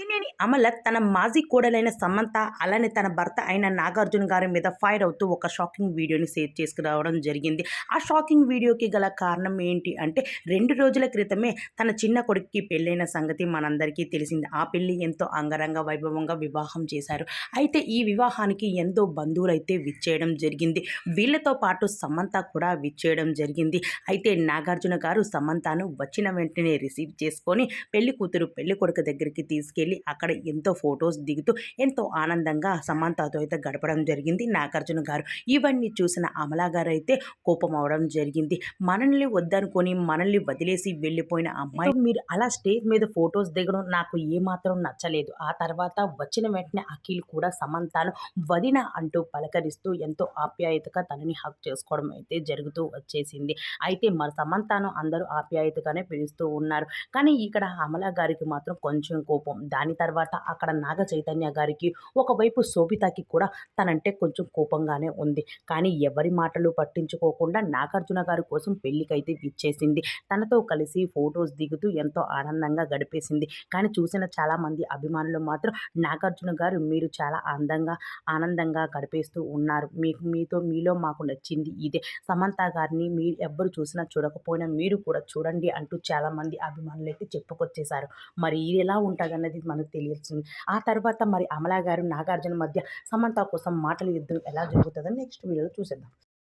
దేవినేని అమల తన మాజీ కోడలైన సమంత అలానే తన భర్త అయిన నాగార్జున గారి మీద ఫైర్ అవుతూ ఒక షాకింగ్ వీడియోని షేర్ చేసుకురావడం జరిగింది. ఆ షాకింగ్ వీడియోకి గల కారణం ఏంటి అంటే 2 రోజుల క్రితమే తన చిన్న కొడుక్కి పెళ్ళైన సంగతి మనందరికీ తెలిసింది. ఆ పెళ్లి ఎంతో అంగరంగ వైభవంగా వివాహం చేశారు. అయితే ఈ వివాహానికి ఎంతో బంధువులైతే విచ్చేయడం జరిగింది. వీళ్ళతో పాటు సమంత కూడా విచ్చేయడం జరిగింది. అయితే నాగార్జున గారు సమంతను వచ్చిన వెంటనే రిసీవ్ చేసుకొని పెళ్లి కూతురు పెళ్లి కొడుకు దగ్గరికి తీసుకెళ్ళి అక్కడ ఎంతో ఫొటోస్ దిగుతూ ఎంతో ఆనందంగా సమంతతో అయితే గడపడం జరిగింది నాగార్జున గారు. ఇవన్నీ చూసిన అమలా గారు అయితే కోపం అవడం జరిగింది. మనల్ని వద్దనుకొని మనల్ని వదిలేసి వెళ్ళిపోయిన అమ్మాయి మీరు అలా స్టేజ్ మీద ఫొటోస్ దిగడం నాకు ఏమాత్రం నచ్చలేదు. ఆ తర్వాత వచ్చిన వెంటనే అఖిల్ కూడా సమంతను వదిన అంటూ పలకరిస్తూ ఎంతో ఆప్యాయతగా తనని హక్ చేసుకోవడం అయితే జరుగుతూ వచ్చేసింది. అయితే మరి సమంతను అందరూ ఆప్యాయతగానే పిలుస్తూ ఉన్నారు. కానీ ఇక్కడ అమలా గారికి మాత్రం కొంచెం కోపం. దాని తర్వాత అక్కడ నాగ చైతన్య గారికి, ఒకవైపు శోభితకి కూడా తనంటే కొంచెం కోపంగానే ఉంది. కానీ ఎవరి మాటలు పట్టించుకోకుండా నాగార్జున గారి కోసం పెళ్ళికైతే విచ్చేసింది. తనతో కలిసి ఫోటోస్ దిగుతూ ఎంతో ఆనందంగా గడిపేసింది. కానీ చూసిన చాలామంది అభిమానులు మాత్రం నాగార్జున గారు మీరు చాలా ఆనందంగా గడిపేస్తూ ఉన్నారు. మీలో మాకు నచ్చింది ఇదే. సమంత గారిని మీరు ఎవ్వరు చూసినా చూడకపోయినా మీరు కూడా చూడండి అంటూ చాలామంది అభిమానులు అయితే చెప్పుకొచ్చేశారు. మరి ఇది ఎలా ఉంటదన్నది మనకు తెలియాల్సింది. ఆ తర్వాత మరి అమలా గారు, నాగార్జున మధ్య సమంత కోసం మాటల యుద్ధం ఎలా జరుగుతదని నెక్స్ట్ వీడియోలో చూసేద్దాం.